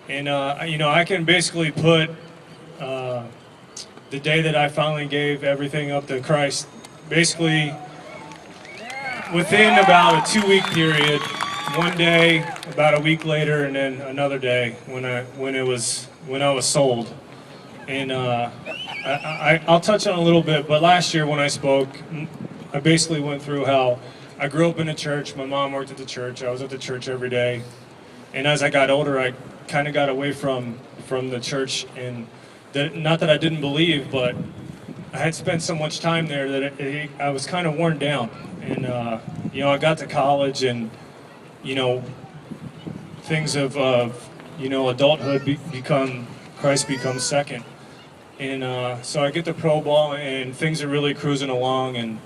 And, I can basically put uh, the day that I finally gave everything up to Christ, basically within about a 2 week period, one day, about a week later, and then another day when I was sold. And I'll touch on a little bit, but last year when I spoke, I basically went through how I grew up in a church. My mom worked at the church. I was at the church every day. And as I got older, I kind of got away from the church, and not that I didn't believe, but I had spent so much time there that I was kind of worn down. And I got to college, and you know, things of adulthood become Christ becomes second. And so I get to pro ball, and things are really cruising along. And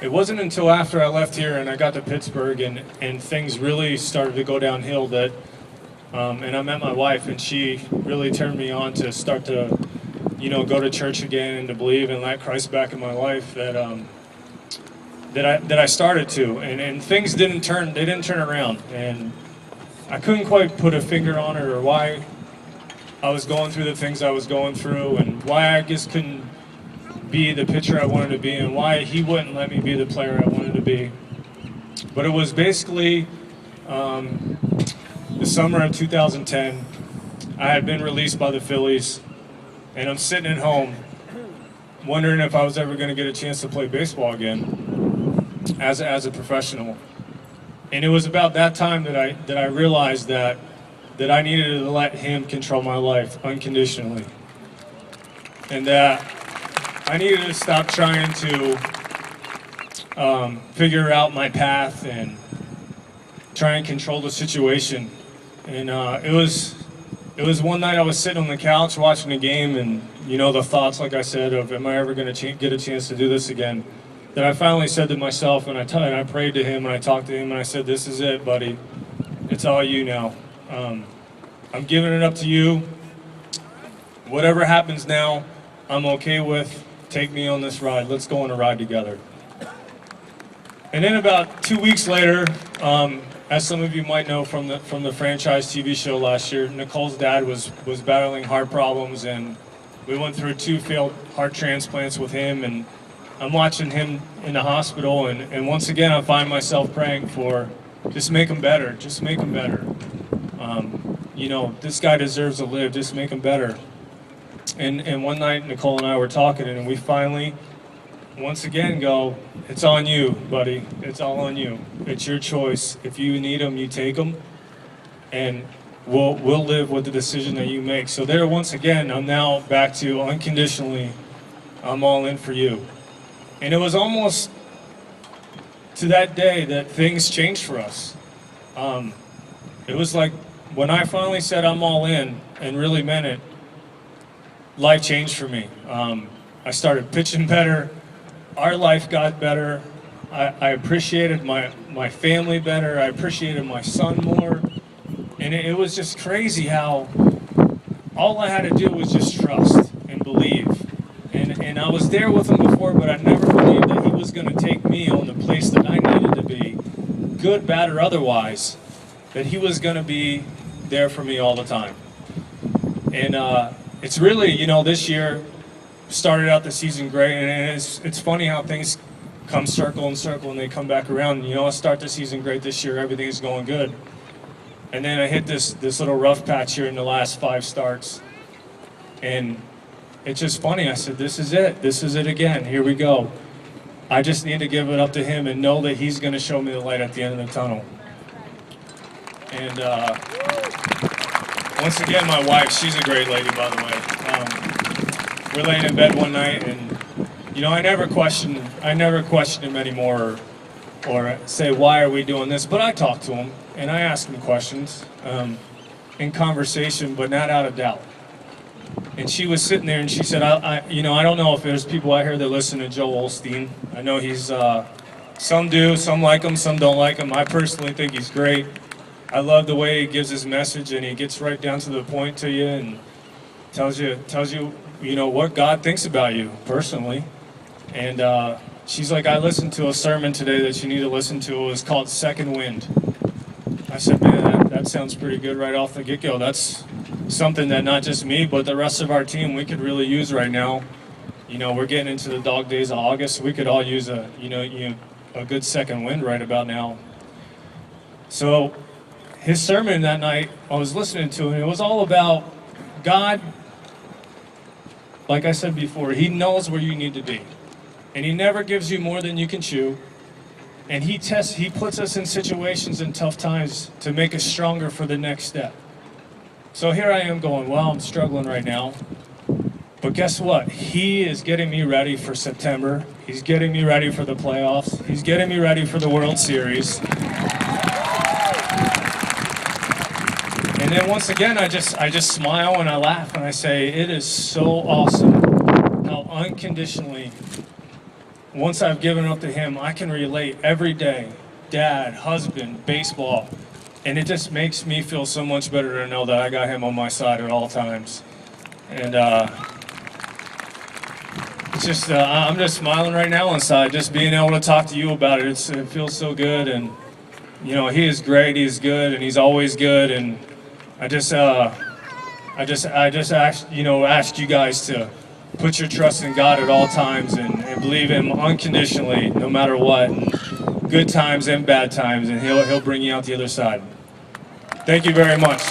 it wasn't until after I left here and I got to Pittsburgh, and things really started to go downhill, and I met my wife, and she really turned me on to start to, go to church again and to believe and let Christ back in my life, that I started to, and things didn't turn around, and I couldn't quite put a finger on it, or why I was going through the things I was going through, and why I just couldn't be the pitcher I wanted to be, and why he wouldn't let me be the player I wanted to be. But it was basically the summer of 2010. I had been released by the Phillies, and I'm sitting at home wondering if I was ever going to get a chance to play baseball again as a professional. And it was about that time that I realized that I needed to let him control my life unconditionally, and that I needed to stop trying to figure out my path and try and control the situation. And it was one night I was sitting on the couch watching a game, and the thoughts, like I said, of am I ever going to get a chance to do this again, that I finally said to myself, and I prayed to him, and I talked to him, and I said, "This is it, buddy. It's all you now. I'm giving it up to you. Whatever happens now, I'm okay with. Take me on this ride. Let's go on a ride together." And then about 2 weeks later, as some of you might know from the franchise TV show last year, Nicole's dad was battling heart problems, and we went through 2 failed heart transplants with him, and I'm watching him in the hospital, and once again I find myself praying for, just make him better, just make him better. This guy deserves to live, just make him better. And one night Nicole and I were talking, and we finally, once again, go, it's on you, buddy. It's all on you. It's your choice. If you need them, you take them, and we'll live with the decision that you make. So there, once again, I'm now back to unconditionally, I'm all in for you. And it was almost to that day that things changed for us. It was like when I finally said I'm all in and really meant it, life changed for me. I started pitching better. Our life got better. I appreciated my family better. I appreciated my son more. And it was just crazy how all I had to do was just trust and believe. And I was there with him before, but I never believed that he was going to take me on the place that I needed to be, good, bad, or otherwise, that he was going to be there for me all the time. And it's really, this year started out the season great, and it's funny how things come circle and circle and they come back around. I start the season great this year, everything is going good. And then I hit this little rough patch here in the last 5 starts. And it's just funny, I said, this is it again, here we go. I just need to give it up to him and know that he's going to show me the light at the end of the tunnel. And once again, my wife, she's a great lady, by the way. We're laying in bed one night, and I never question him anymore, or say, why are we doing this? But I talk to him and I ask him questions in conversation, but not out of doubt. And she was sitting there and she said, I don't know if there's people out here that listen to Joel Osteen. I know he's some do, some like him, some don't like him. I personally think he's great. I love the way he gives his message, and he gets right down to the point to you and tells you what God thinks about you personally. And she's like, I listened to a sermon today that you need to listen to. It was called Second Wind. I said, man, that sounds pretty good right off the get-go. That's something that not just me, but the rest of our team, we could really use right now. You know, we're getting into the dog days of August. We could all use a good second wind right about now. So his sermon that night, I was listening to, and it was all about God. Like I said before, he knows where you need to be. And he never gives you more than you can chew. And he puts us in situations in tough times to make us stronger for the next step. So here I am going, well, I'm struggling right now. But guess what? He is getting me ready for September. He's getting me ready for the playoffs. He's getting me ready for the World Series. And then once again, I just smile and I laugh and I say, it is so awesome how unconditionally, once I've given up to him, I can relate every day, dad, husband, baseball. And it just makes me feel so much better to know that I got him on my side at all times. And it's just, I'm just smiling right now inside, just being able to talk to you about it. It feels so good. And, you know, he is great, he is good, and he's always good. And I just asked you guys to put your trust in God at all times and believe him unconditionally, no matter what, good times and bad times, and he'll bring you out the other side. Thank you very much.